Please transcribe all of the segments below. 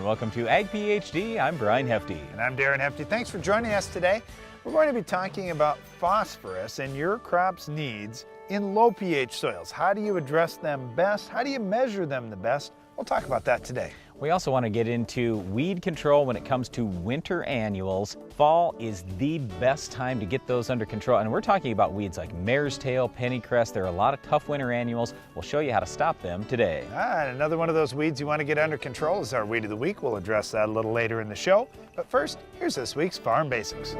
and welcome to Ag PhD. I'm Darren Hefty. And I'm Darren Hefty. Thanks for joining us today. We're going to be talking about phosphorus and your crop's needs in low pH soils. How do you address them best? How do you measure them the best? We'll talk about that today. We also want to get into weed control when it comes to winter annuals. Fall is the best time to get those under control. And we're talking about weeds like mare's tail, pennycress. There are a lot of tough winter annuals. We'll show you how to stop them today. And another one of those weeds you want to get under control is our Weed of the Week. We'll address that a little later in the show. But first, here's this week's Farm Basics.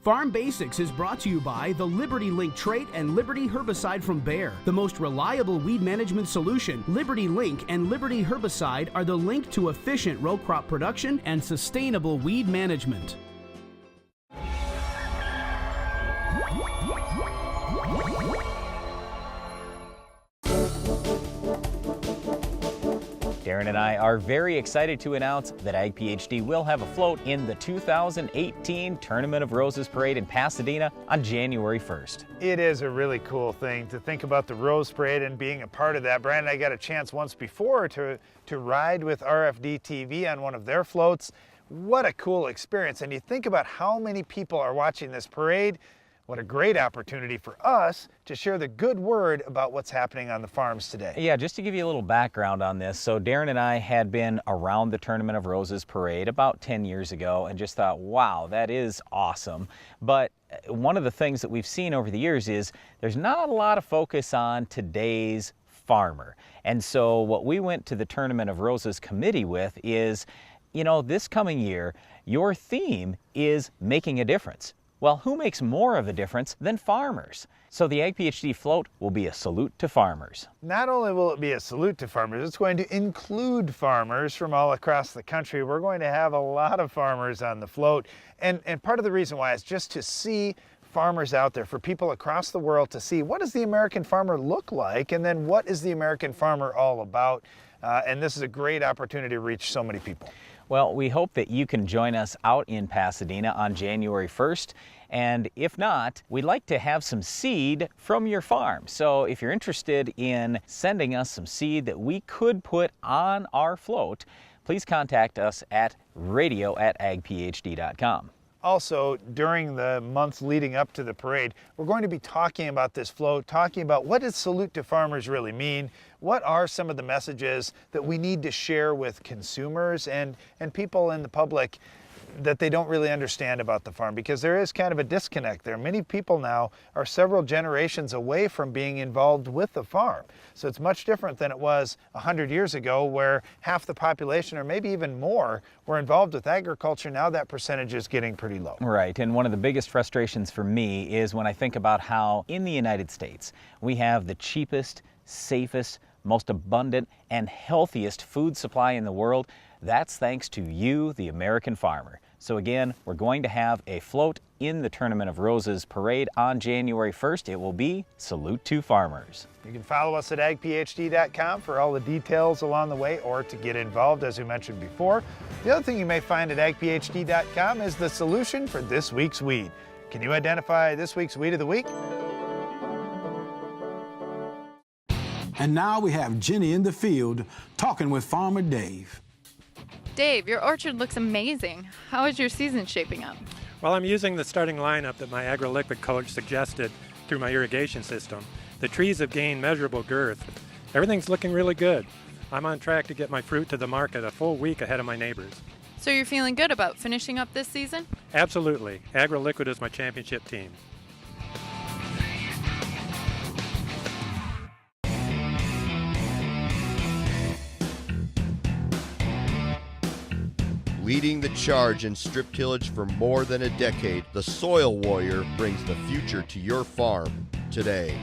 Farm Basics is brought to you by the Liberty Link trait and Liberty herbicide from Bayer. The most reliable weed management solution, Liberty Link and Liberty herbicide are the link to efficient row crop production and sustainable weed management. Darren and I are very excited to announce that Ag PhD will have a float in the 2018 Tournament of Roses Parade in Pasadena on January 1st. It is a really cool thing to think about the Rose Parade and being a part of that. Brandon and I got a chance once before to ride with RFD TV on one of their floats. What a cool experience. And you think about how many people are watching this parade. What a great opportunity for us to share the good word about what's happening on the farms today. Yeah, just to give you a little background on this. So Darren and I had been around the Tournament of Roses parade about 10 years ago and just thought, wow, that is awesome. But one of the things that we've seen over the years is there's not a lot of focus on today's farmer. And so what we went to the Tournament of Roses committee with is, you know, this coming year, your theme is making a difference. Well, who makes more of a difference than farmers? So the Ag PhD float will be a salute to farmers. Not only will it be a salute to farmers, it's going to include farmers from all across the country. We're going to have a lot of farmers on the float. And part of the reason why is just to see farmers out there, for people across the world to see what does the American farmer look like, and then what is the American farmer all about. And this is a great opportunity to reach so many people. Well, we hope that you can join us out in Pasadena on January 1st. And if not, we'd like to have some seed from your farm. So if you're interested in sending us some seed that we could put on our float, please contact us at radio@agphd.com. Also, during the months leading up to the parade, we're going to be talking about this float, talking about what does salute to farmers really mean? What are some of the messages that we need to share with consumers and people in the public that they don't really understand about the farm? Because there is kind of a disconnect there. Many people now are several generations away from being involved with the farm. So it's much different than it was 100 years ago, where half the population, or maybe even more, were involved with agriculture. Now that percentage is getting pretty low. Right, and one of the biggest frustrations for me is when I think about how in the United States we have the cheapest, safest, most abundant, and healthiest food supply in the world. That's thanks to you, the American farmer. So again, we're going to have a float in the Tournament of Roses parade on January 1st. It will be Salute to Farmers. You can follow us at agphd.com for all the details along the way, or to get involved, as we mentioned before. The other thing you may find at agphd.com is the solution for this week's weed. Can you identify this week's Weed of the Week? And now we have Jenny in the field talking with Farmer Dave. Dave, your orchard looks amazing. How is your season shaping up? Well, I'm using the starting lineup that my agri-liquid coach suggested through my irrigation system. The trees have gained measurable girth. Everything's looking really good. I'm on track to get my fruit to the market a full week ahead of my neighbors. So you're feeling good about finishing up this season? Absolutely. Agri-liquid is my championship team. Leading the charge in strip tillage for more than a decade, the Soil Warrior brings the future to your farm today.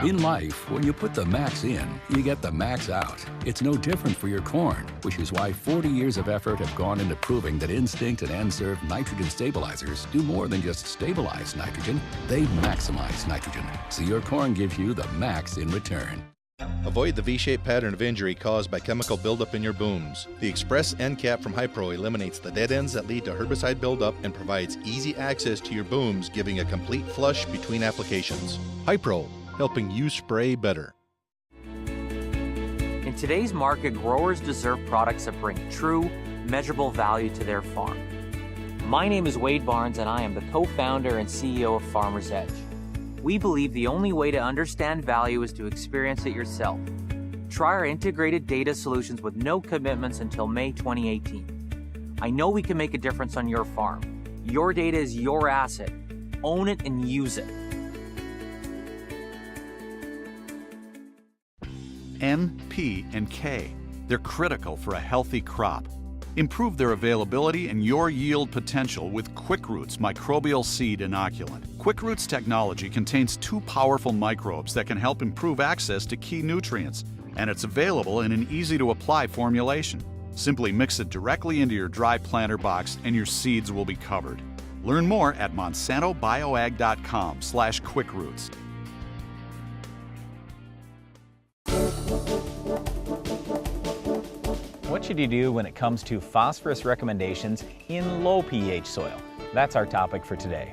In life, when you put the max in, you get the max out. It's no different for your corn, which is why 40 years of effort have gone into proving that Instinct and N-Serve nitrogen stabilizers do more than just stabilize nitrogen, they maximize nitrogen, so your corn gives you the max in return. Avoid the V-shaped pattern of injury caused by chemical buildup in your booms. The Express End Cap from Hypro eliminates the dead ends that lead to herbicide buildup and provides easy access to your booms, giving a complete flush between applications. Hypro, helping you spray better. In today's market, growers deserve products that bring true, measurable value to their farm. My name is Wade Barnes, and I am the co-founder and CEO of Farmer's Edge. We believe the only way to understand value is to experience it yourself. Try our integrated data solutions with no commitments until May 2018. I know we can make a difference on your farm. Your data is your asset. Own it and use it. N, P, and K. They're critical for a healthy crop. Improve their availability and your yield potential with QuickRoots Microbial Seed Inoculant. QuickRoots technology contains 2 powerful microbes that can help improve access to key nutrients, and it's available in an easy-to-apply formulation. Simply mix it directly into your dry planter box and your seeds will be covered. Learn more at monsantobioag.com/quickroots. What should you do when it comes to phosphorus recommendations in low pH soil? That's our topic for today.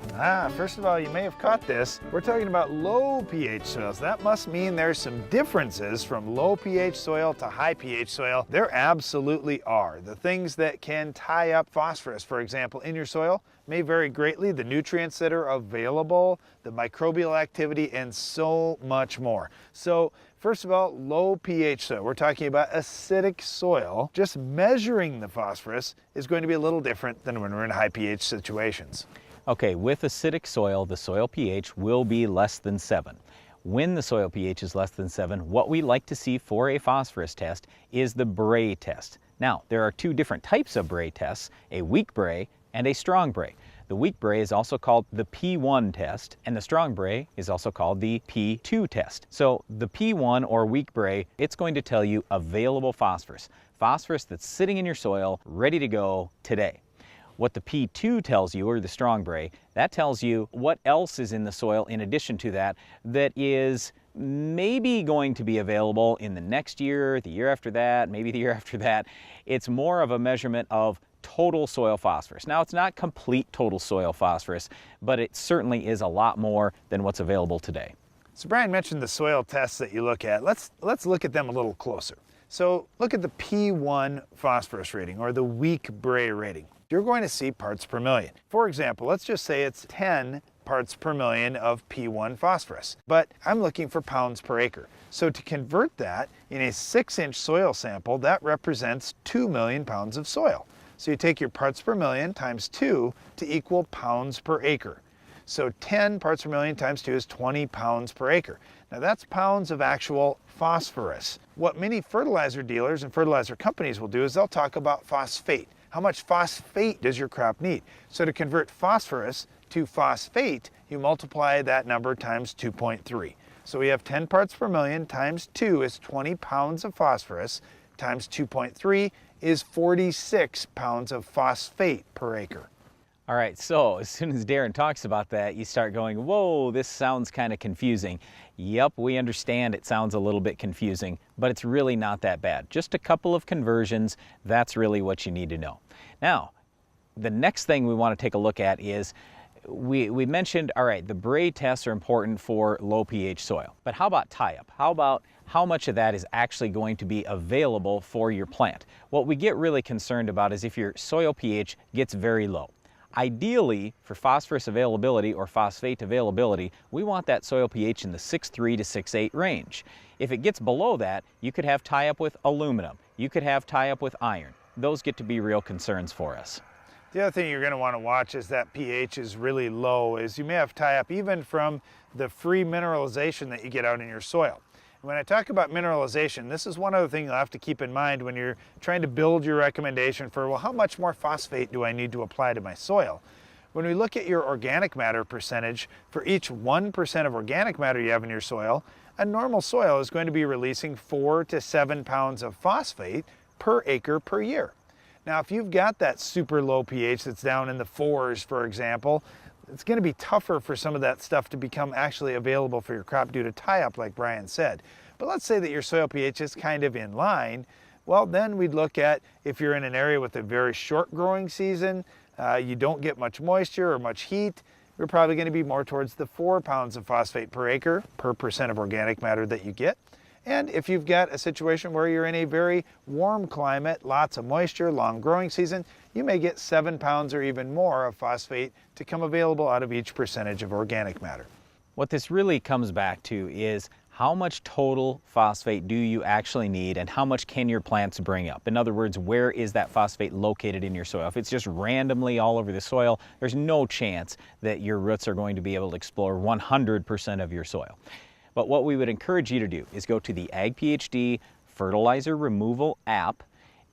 First of all, you may have caught this. We're talking about low pH soils. That must mean there's some differences from low pH soil to high pH soil. There absolutely are. The things that can tie up phosphorus, for example, in your soil may vary greatly. The nutrients that are available, the microbial activity, and so much more. So first of all, low pH soil. We're talking about acidic soil. Just measuring the phosphorus is going to be a little different than when we're in high pH situations. Okay, with acidic soil, the soil pH will be less than 7. When the soil pH is less than 7, what we like to see for a phosphorus test is the Bray test. Now, there are 2 different types of Bray tests, a weak Bray and a strong Bray. The weak Bray is also called the P1 test, and the strong Bray is also called the P2 test. So the P1 or weak Bray, it's going to tell you available phosphorus. Phosphorus that's sitting in your soil, ready to go today. What the P2 tells you, or the strong Bray, that tells you what else is in the soil in addition to that, that is maybe going to be available in the next year, the year after that, maybe the year after that. It's more of a measurement of total soil phosphorus. Now, it's not complete total soil phosphorus, but it certainly is a lot more than what's available today. So Brian mentioned the soil tests that you look at. Let's look at them a little closer. So look at the P1 phosphorus rating, or the weak Bray rating. You're going to see parts per million. For example, let's just say it's 10 parts per million of P1 phosphorus, but I'm looking for pounds per acre. So to convert that in a 6-inch soil sample, that represents 2 million pounds of soil. So you take your parts per million times 2 to equal pounds per acre. So 10 parts per million times 2 is 20 pounds per acre. Now that's pounds of actual phosphorus. What many fertilizer dealers and fertilizer companies will do is they'll talk about phosphate. How much phosphate does your crop need? So to convert phosphorus to phosphate, you multiply that number times 2.3. So we have 10 parts per million times 2 is 20 pounds of phosphorus, times 2.3 is 46 pounds of phosphate per acre. All right, so as soon as Darren talks about that, you start going, whoa, this sounds kind of confusing. Yep, we understand it sounds a little bit confusing, but it's really not that bad. Just a couple of conversions, that's really what you need to know. Now, the next thing we want to take a look at is, we mentioned, all right, the Bray tests are important for low pH soil, but how about tie-up? How about how much of that is actually going to be available for your plant? What we get really concerned about is if your soil pH gets very low. Ideally, for phosphorus availability or phosphate availability, we want that soil pH in the 6.3 to 6.8 range. If it gets below that, you could have tie-up with aluminum. You could have tie-up with iron. Those get to be real concerns for us. The other thing you're going to want to watch is that pH is really low, is you may have tie-up even from the free mineralization that you get out in your soil. When I talk about mineralization, this is one other thing you'll have to keep in mind when you're trying to build your recommendation for, well, how much more phosphate do I need to apply to my soil? When we look at your organic matter percentage, for each 1% of organic matter you have in your soil, a normal soil is going to be releasing 4 to 7 pounds of phosphate per acre per year. Now, if you've got that super low pH that's down in the 4s, for example, it's going to be tougher for some of that stuff to become actually available for your crop due to tie-up, like Brian said. But let's say that your soil pH is kind of in line. Well, then we'd look at if you're in an area with a very short growing season, you don't get much moisture or much heat, you're probably going to be more towards the 4 pounds of phosphate per acre per percent of organic matter that you get. And if you've got a situation where you're in a very warm climate, lots of moisture, long growing season, you may get 7 pounds or even more of phosphate to come available out of each percentage of organic matter. What this really comes back to is how much total phosphate do you actually need and how much can your plants bring up? In other words, where is that phosphate located in your soil? If it's just randomly all over the soil, there's no chance that your roots are going to be able to explore 100% of your soil. But what we would encourage you to do is go to the Ag PhD Fertilizer Removal app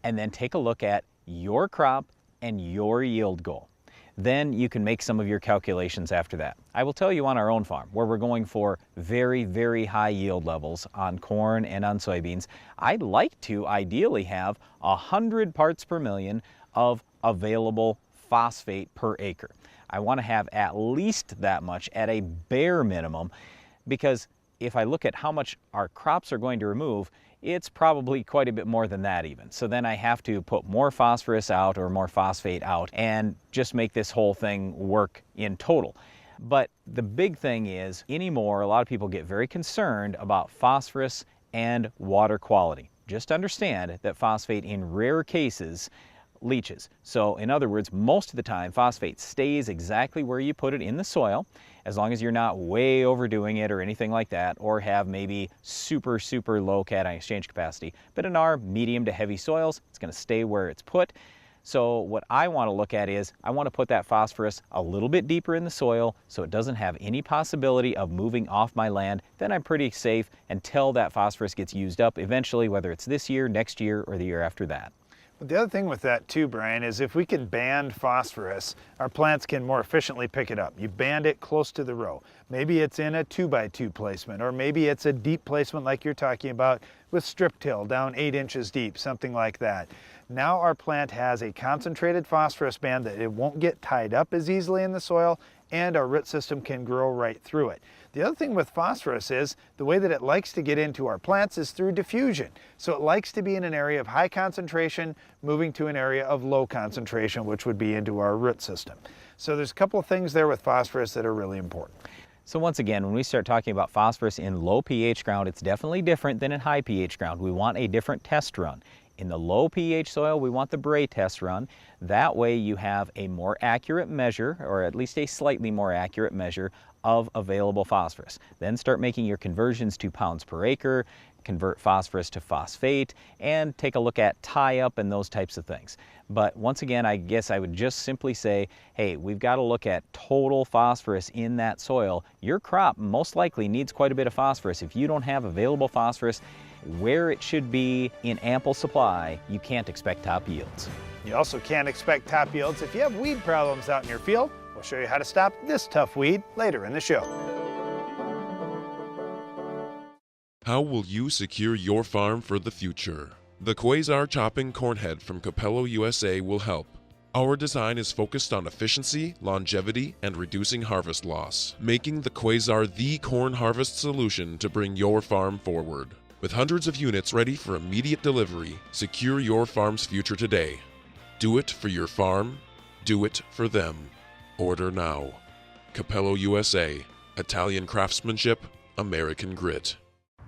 and then take a look at your crop and your yield goal. Then you can make some of your calculations after that. I will tell you on our own farm, where we're going for very, very high yield levels on corn and on soybeans, I'd like to ideally have 100 parts per million of available phosphate per acre. I want to have at least that much at a bare minimum, because if I look at how much our crops are going to remove, it's probably quite a bit more than that even. So then I have to put more phosphorus out or more phosphate out and just make this whole thing work in total. But the big thing is, anymore, a lot of people get very concerned about phosphorus and water quality. Just understand that phosphate in rare cases leaches. So in other words, most of the time phosphate stays exactly where you put it in the soil, as long as you're not way overdoing it or anything like that, or have maybe super, super low cation exchange capacity. But in our medium to heavy soils, it's going to stay where it's put. So what I want to look at is, I want to put that phosphorus a little bit deeper in the soil so it doesn't have any possibility of moving off my land. Then I'm pretty safe until that phosphorus gets used up eventually, whether it's this year, next year, or the year after that. But the other thing with that too, Brian, is if we can band phosphorus, our plants can more efficiently pick it up. You band it close to the row. Maybe it's in a 2x2 placement, or maybe it's a deep placement like you're talking about with strip till down 8 inches deep, something like that. Now our plant has a concentrated phosphorus band that it won't get tied up as easily in the soil, and our root system can grow right through it. The other thing with phosphorus is the way that it likes to get into our plants is through diffusion. So it likes to be in an area of high concentration, moving to an area of low concentration, which would be into our root system. So there's a couple of things there with phosphorus that are really important. So once again, when we start talking about phosphorus in low pH ground, it's definitely different than in high pH ground. We want a different test run. In the low pH soil, we want the Bray test run. That way you have a more accurate measure, or at least a slightly more accurate measure of available phosphorus. Then start making your conversions to pounds per acre, convert phosphorus to phosphate, and take a look at tie-up and those types of things. But once again, I guess I would just simply say, hey, we've got to look at total phosphorus in that soil. Your crop most likely needs quite a bit of phosphorus. If you don't have available phosphorus where it should be in ample supply, you can't expect top yields. You also can't expect top yields if you have weed problems out in your field. We'll show you how to stop this tough weed later in the show. How will you secure your farm for the future? The Quasar chopping cornhead from Capello USA will help. Our design is focused on efficiency, longevity, and reducing harvest loss, making the Quasar the corn harvest solution to bring your farm forward. With hundreds of units ready for immediate delivery, secure your farm's future today. Do it for your farm. Do it for them. Order now. Capello USA. Italian craftsmanship, American grit.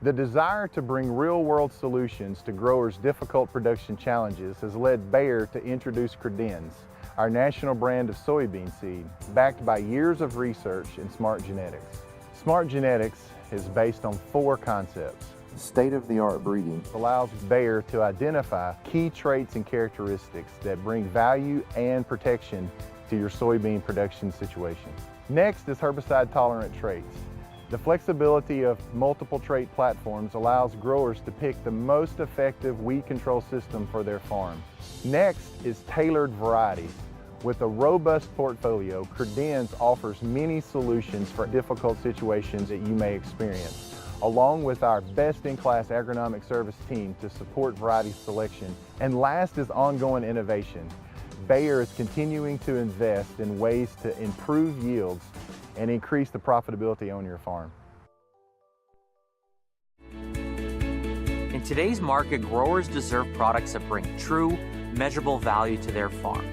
The desire to bring real-world solutions to growers' difficult production challenges has led Bayer to introduce Credenz, our national brand of soybean seed, backed by years of research in smart genetics. Smart genetics is based on 4 concepts. State-of-the-art breeding allows Bayer to identify key traits and characteristics that bring value and protection to your soybean production situation. Next is herbicide-tolerant traits. The flexibility of multiple trait platforms allows growers to pick the most effective weed control system for their farm. Next is tailored varieties. With a robust portfolio, Credenz offers many solutions for difficult situations that you may experience, along with our best-in-class agronomic service team to support variety selection. And last is ongoing innovation. Bayer is continuing to invest in ways to improve yields and increase the profitability on your farm. today's market, growers deserve products that bring true, measurable value to their farm.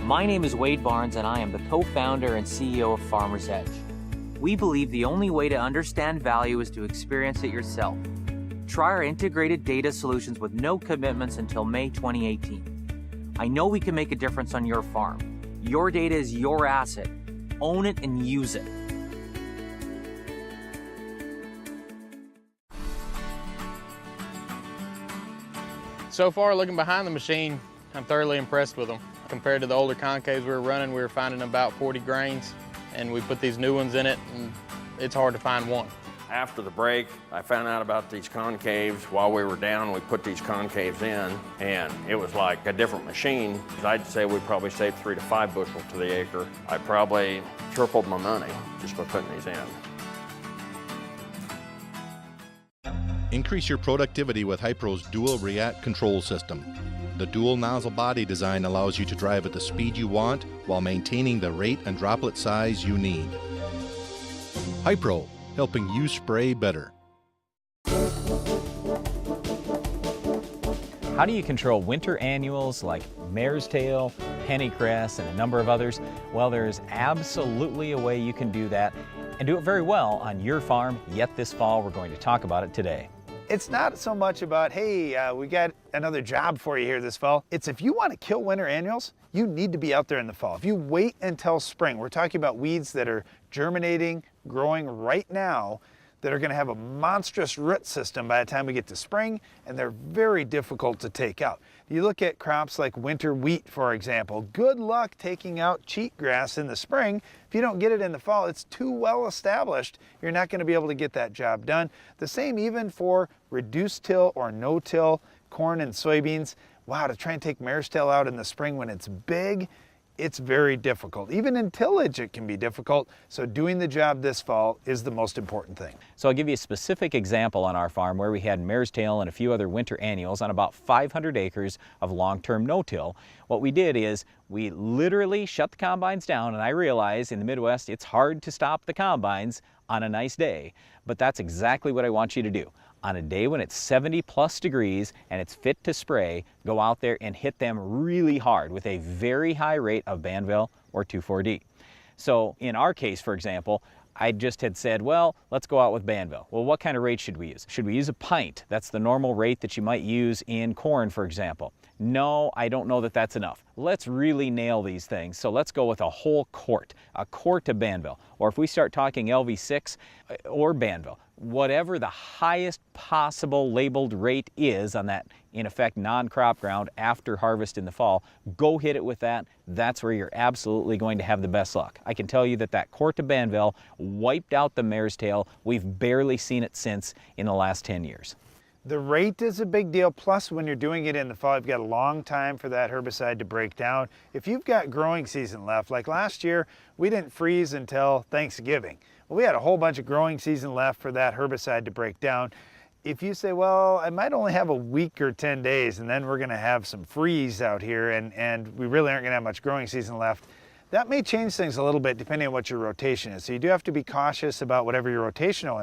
My name is Wade Barnes, and I am the co-founder and CEO of Farmer's Edge. We believe the only way to understand value is to experience it yourself. Try our integrated data solutions with no commitments until May 2018. I know we can make a difference on your farm. Your data is your asset. Own it and use it. So far, looking behind the machine, I'm thoroughly impressed with them. Compared to the older concaves we were running, we were finding about 40 grains, and we put these new ones in it, and it's hard to find one. After the break, I found out about these concaves. While we were down, we put these concaves in, and it was like a different machine. I'd say we probably saved 3 to 5 bushels to the acre. I probably tripled my money just by putting these in. Increase your productivity with Hypro's dual react control system. The dual nozzle body design allows you to drive at the speed you want while maintaining the rate and droplet size you need. Hypro, helping you spray better. How do you control winter annuals like mare's tail, pennycress, and a number of others? Well, there's absolutely a way you can do that and do it very well on your farm yet this fall. We're going to talk about it today. It's not so much about, hey, we got another job for you here this fall. It's if you want to kill winter annuals, you need to be out there in the fall. If you wait until spring, we're talking about weeds that are germinating, growing right now, that are going to have a monstrous root system by the time we get to spring, and they're very difficult to take out. You look at crops like winter wheat, for example. Good luck taking out cheatgrass in the spring. If you don't get it in the fall, it's too well established. You're not going to be able to get that job done. The same even for reduced till or no-till corn and soybeans. Wow, to try and take mare's tail out in the spring when it's big, it's very difficult. Even in tillage it can be difficult, so doing the job this fall is the most important thing. So I'll give you a specific example on our farm where we had mare's tail and a few other winter annuals on about 500 acres of long-term no-till. What we did is we literally shut the combines down, and I realize in the Midwest it's hard to stop the combines on a nice day, but that's exactly what I want you to do. On a day when it's 70+ degrees and it's fit to spray, go out there and hit them really hard with a very high rate of Banville or 2,4-D. So in our case, for example, I just had said, well, let's go out with Banville. Well, what kind of rate should we use? Should we use a pint? That's the normal rate that you might use in corn, for example. No, I don't know that that's enough. Let's really nail these things. So let's go with a whole quart of Banville. Or if we start talking LV6 or Banville, whatever the highest possible labeled rate is on that, in effect, non-crop ground after harvest in the fall, go hit it with that. That's where you're absolutely going to have the best luck. I can tell you that that quart of Banville wiped out the mare's tail. We've barely seen it since in the last 10 years. The rate is a big deal, plus when you're doing it in the fall, you've got a long time for that herbicide to break down. If you've got growing season left, like last year, we didn't freeze until Thanksgiving. Well, we had a whole bunch of growing season left for that herbicide to break down. If you say, well, I might only have a week or 10 days and then we're gonna have some freeze out here and we really aren't gonna have much growing season left, that may change things a little bit depending on what your rotation is. So you do have to be cautious about whatever your rotational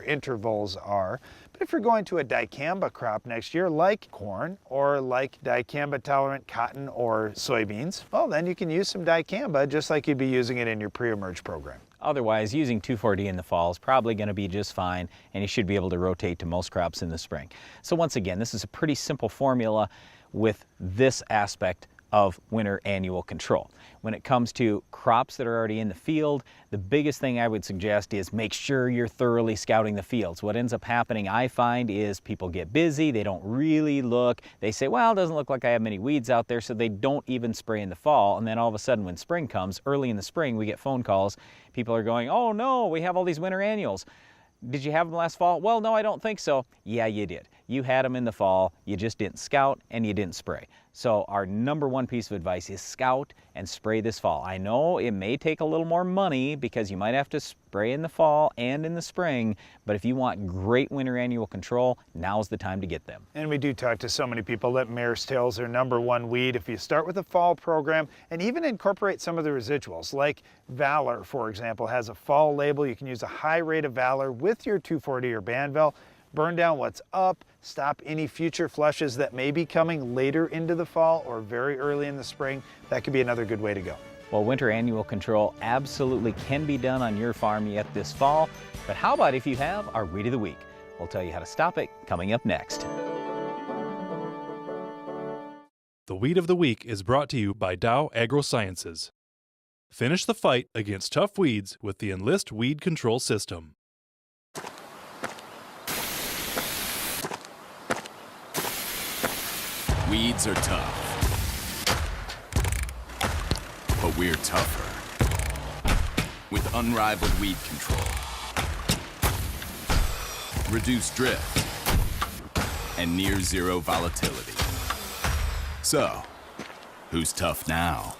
intervals are. But if you're going to a dicamba crop next year, like corn or like dicamba tolerant cotton or soybeans, well, then you can use some dicamba just like you'd be using it in your pre-emerge program. Otherwise, using 2,4-D in the fall is probably going to be just fine, and you should be able to rotate to most crops in the spring. So once again, this is a pretty simple formula with this aspect of winter annual control. When it comes to crops that are already in the field, the biggest thing I would suggest is make sure you're thoroughly scouting the fields. What ends up happening, I find, is people get busy, they don't really look, they say, well, it doesn't look like I have many weeds out there, so they don't even spray in the fall, and then all of a sudden when spring comes, early in the spring, we get phone calls. People are going, oh no, we have all these winter annuals. Did you have them last fall? Well, no, I don't think so. Yeah, you did. You had them in the fall, you just didn't scout and you didn't spray. So our number one piece of advice is scout and spray this fall. I know it may take a little more money because you might have to spray in the fall and in the spring, but if you want great winter annual control, now's the time to get them. And we do talk to so many people that mare's tail is their number one weed. If you start with a fall program and even incorporate some of the residuals, like Valor, for example, has a fall label. You can use a high rate of Valor with your 2,4-D or Banville. burn down what's up, stop any future flushes that may be coming later into the fall or very early in the spring. That could be another good way to go. Well, winter annual control absolutely can be done on your farm yet this fall, but how about if you have our Weed of the Week? We'll tell you how to stop it coming up next. The Weed of the Week is brought to you by Dow AgroSciences. Finish the fight against tough weeds with the Enlist Weed Control System. Weeds are tough, but we're tougher. With unrivaled weed control, reduced drift, and near zero volatility. So, who's tough now?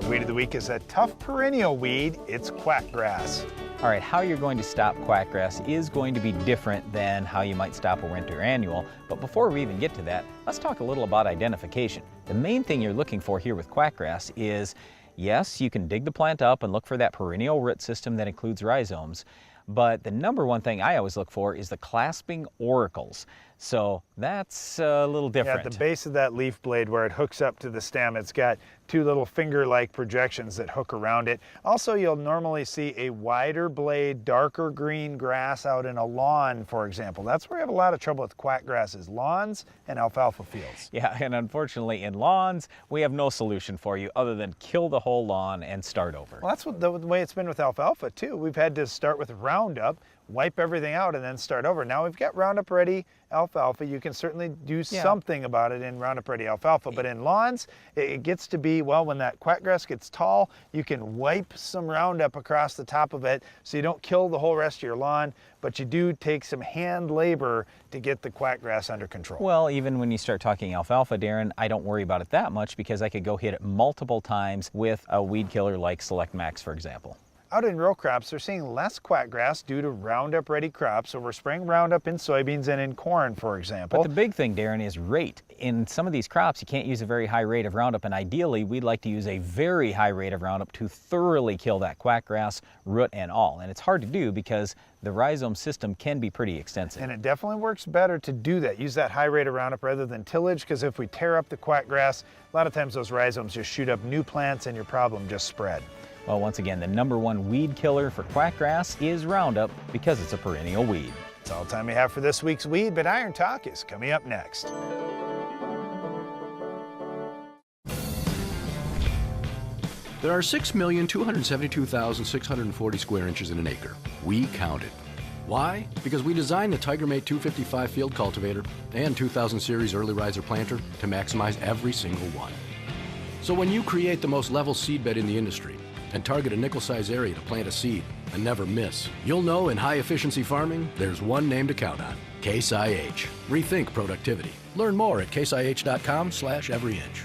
Weed of the week is a tough perennial weed. It's quackgrass. All right, how you're going to stop quackgrass is going to be different than how you might stop a winter annual. But before we even get to that, let's talk a little about identification. The main thing you're looking for here with quackgrass is, yes, you can dig the plant up and look for that perennial root system that includes rhizomes. But the number one thing I always look for is the clasping auricles. So that's a little different. Yeah, at the base of that leaf blade where it hooks up to the stem, it's got two little finger-like projections that hook around it. Also, you'll normally see a wider blade, darker green grass out in a lawn, for example. That's where you have a lot of trouble with quackgrasses, lawns and alfalfa fields. Yeah, and unfortunately in lawns, we have no solution for you other than kill the whole lawn and start over. Well, that's the way it's been with alfalfa too. We've had to start with Roundup, wipe everything out, and then start over. Now we've got Roundup Ready alfalfa. You can certainly do something about it in Roundup Ready alfalfa, but in lawns, it gets to be, well, when that quackgrass gets tall, you can wipe some Roundup across the top of it so you don't kill the whole rest of your lawn, but you do take some hand labor to get the quackgrass under control. Well, even when you start talking alfalfa, Darren, I don't worry about it that much because I could go hit it multiple times with a weed killer like Select Max, for example. Out in row crops, they're seeing less quackgrass due to Roundup Ready crops, so we're spraying Roundup in soybeans and in corn, for example. But the big thing, Darren, is rate. In some of these crops, you can't use a very high rate of Roundup, and ideally, we'd like to use a very high rate of Roundup to thoroughly kill that quackgrass, root and all. And it's hard to do because the rhizome system can be pretty extensive. And it definitely works better to do that. Use that high rate of Roundup rather than tillage, because if we tear up the quackgrass, a lot of times those rhizomes just shoot up new plants and your problem just spread. Well, once again, the #1 weed killer for quackgrass is Roundup because it's a perennial weed. That's all the time we have for this week's Weed, but Iron Talk is coming up next. There are 6,272,640 square inches in an acre. We counted. Why? Because we designed the TigerMate 255 field cultivator and 2000 series early riser planter to maximize every single one. So when you create the most level seed bed in the industry and target a nickel-size area to plant a seed and never miss, you'll know in high-efficiency farming, there's one name to count on, Case IH. Rethink productivity. Learn more at caseih.com/everyinch.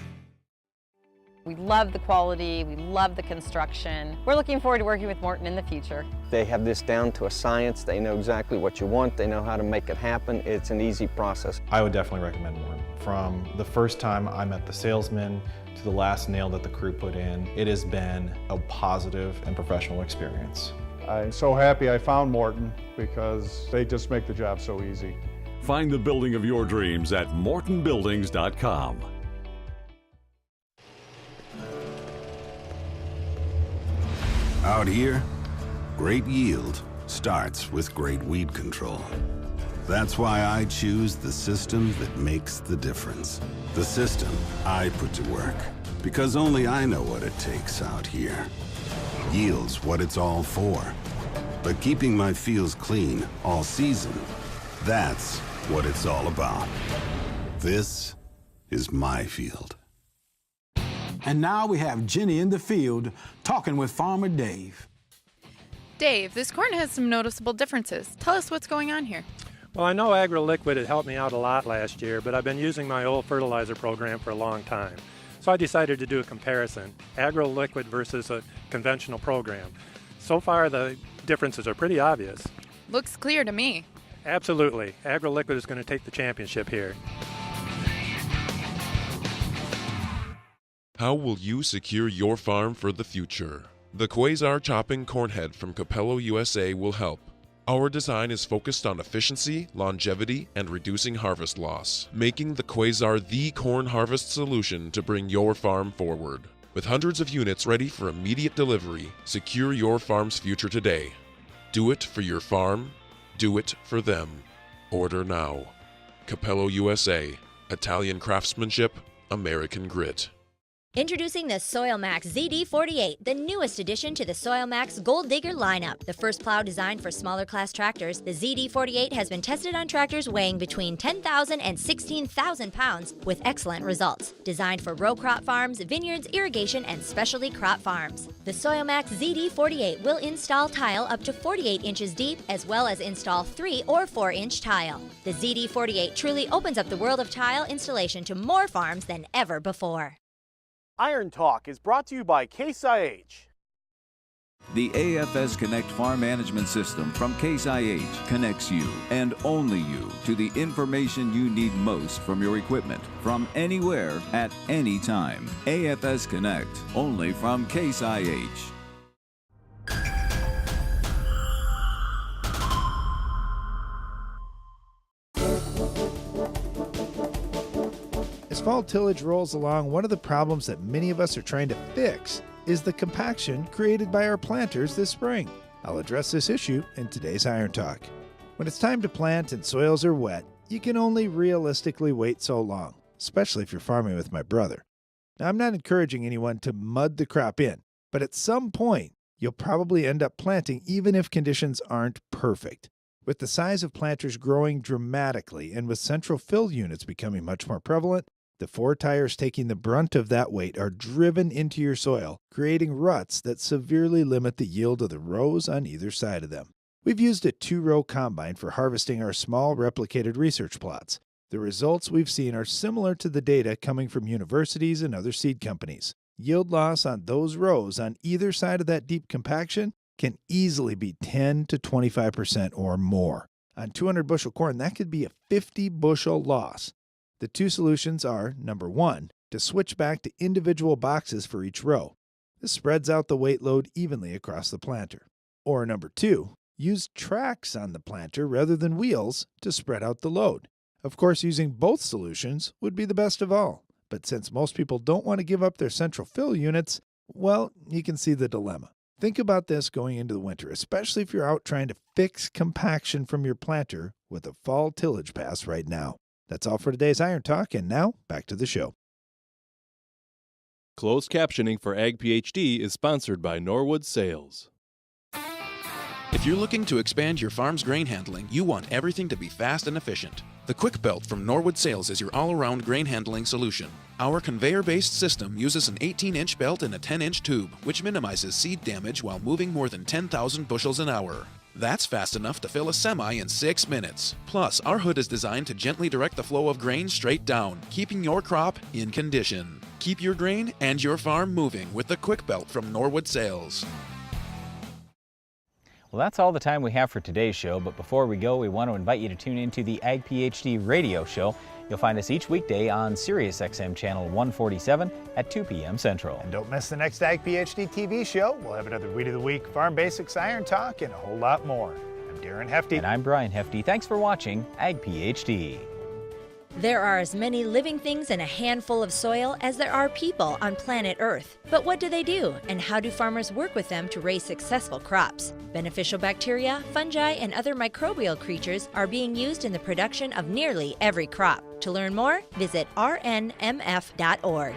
We love the quality, we love the construction. We're looking forward to working with Morton in the future. They have this down to a science. They know exactly what you want. They know how to make it happen. It's an easy process. I would definitely recommend Morton. From the first time I met the salesman to the last nail that the crew put in, it has been a positive and professional experience. I'm so happy I found Morton because they just make the job so easy. Find the building of your dreams at mortonbuildings.com. Out here, great yield starts with great weed control. That's why I choose the system that makes the difference. The system I put to work. Because only I know what it takes out here. Yield's what it's all for. But keeping my fields clean all season, that's what it's all about. This is my field. And now we have Jenny in the field talking with Farmer Dave. Dave, this corn has some noticeable differences. Tell us what's going on here. Well, I know Agri-Liquid had helped me out a lot last year, but I've been using my old fertilizer program for a long time. So I decided to do a comparison, Agri-Liquid versus a conventional program. So far, the differences are pretty obvious. Looks clear to me. Absolutely. Agri-Liquid is going to take the championship here. How will you secure your farm for the future? The Quasar chopping cornhead from Capello USA will help. Our design is focused on efficiency, longevity, and reducing harvest loss, making the Quasar the corn harvest solution to bring your farm forward. With hundreds of units ready for immediate delivery, secure your farm's future today. Do it for your farm. Do it for them. Order now. Capello USA. Italian craftsmanship, American grit. Introducing the SoilMax ZD48, the newest addition to the SoilMax Gold Digger lineup. The first plow designed for smaller class tractors, the ZD48 has been tested on tractors weighing between 10,000 and 16,000 pounds with excellent results. Designed for row crop farms, vineyards, irrigation, and specialty crop farms. The SoilMax ZD48 will install tile up to 48 inches deep, as well as install 3 or 4-inch tile. The ZD48 truly opens up the world of tile installation to more farms than ever before. Iron Talk is brought to you by Case IH. The AFS Connect Farm Management System from Case IH connects you, and only you, to the information you need most from your equipment, from anywhere, at any time. AFS Connect, only from Case IH. As fall tillage rolls along, one of the problems that many of us are trying to fix is the compaction created by our planters this spring. I'll address this issue in today's Iron Talk. When it's time to plant and soils are wet, you can only realistically wait so long, especially if you're farming with my brother. Now, I'm not encouraging anyone to mud the crop in, but at some point, you'll probably end up planting even if conditions aren't perfect. With the size of planters growing dramatically and with central fill units becoming much more prevalent, the 4 tires taking the brunt of that weight are driven into your soil, creating ruts that severely limit the yield of the rows on either side of them. We've used a 2-row combine for harvesting our small replicated research plots. The results we've seen are similar to the data coming from universities and other seed companies. Yield loss on those rows on either side of that deep compaction can easily be 10 to 25% or more. On 200 bushel corn, that could be a 50 bushel loss. The 2 solutions are, number 1, to switch back to individual boxes for each row. This spreads out the weight load evenly across the planter. Or number 2, use tracks on the planter rather than wheels to spread out the load. Of course, using both solutions would be the best of all. But since most people don't want to give up their central fill units, well, you can see the dilemma. Think about this going into the winter, especially if you're out trying to fix compaction from your planter with a fall tillage pass right now. That's all for today's Iron Talk, and now back to the show. Closed captioning for Ag PhD is sponsored by Norwood Sales. If you're looking to expand your farm's grain handling, you want everything to be fast and efficient. The Quick Belt from Norwood Sales is your all-around grain handling solution. Our conveyor-based system uses an 18-inch belt and a 10-inch tube, which minimizes seed damage while moving more than 10,000 bushels an hour. That's fast enough to fill a semi in 6 minutes. Plus, our hood is designed to gently direct the flow of grain straight down, keeping your crop in condition. Keep your grain and your farm moving with the Quick Belt from Norwood Sales. Well, that's all the time we have for today's show, but before we go, we want to invite you to tune into the Ag PhD radio show. You'll find us each weekday on Sirius XM channel 147 at 2 p.m. Central. And don't miss the next Ag PhD TV show. We'll have another Weed of the Week, Farm Basics, Iron Talk, and a whole lot more. I'm Darren Hefty. And I'm Brian Hefty. Thanks for watching Ag PhD. There are as many living things in a handful of soil as there are people on planet Earth. But what do they do, and how do farmers work with them to raise successful crops? Beneficial bacteria, fungi, and other microbial creatures are being used in the production of nearly every crop. To learn more, visit rnmf.org.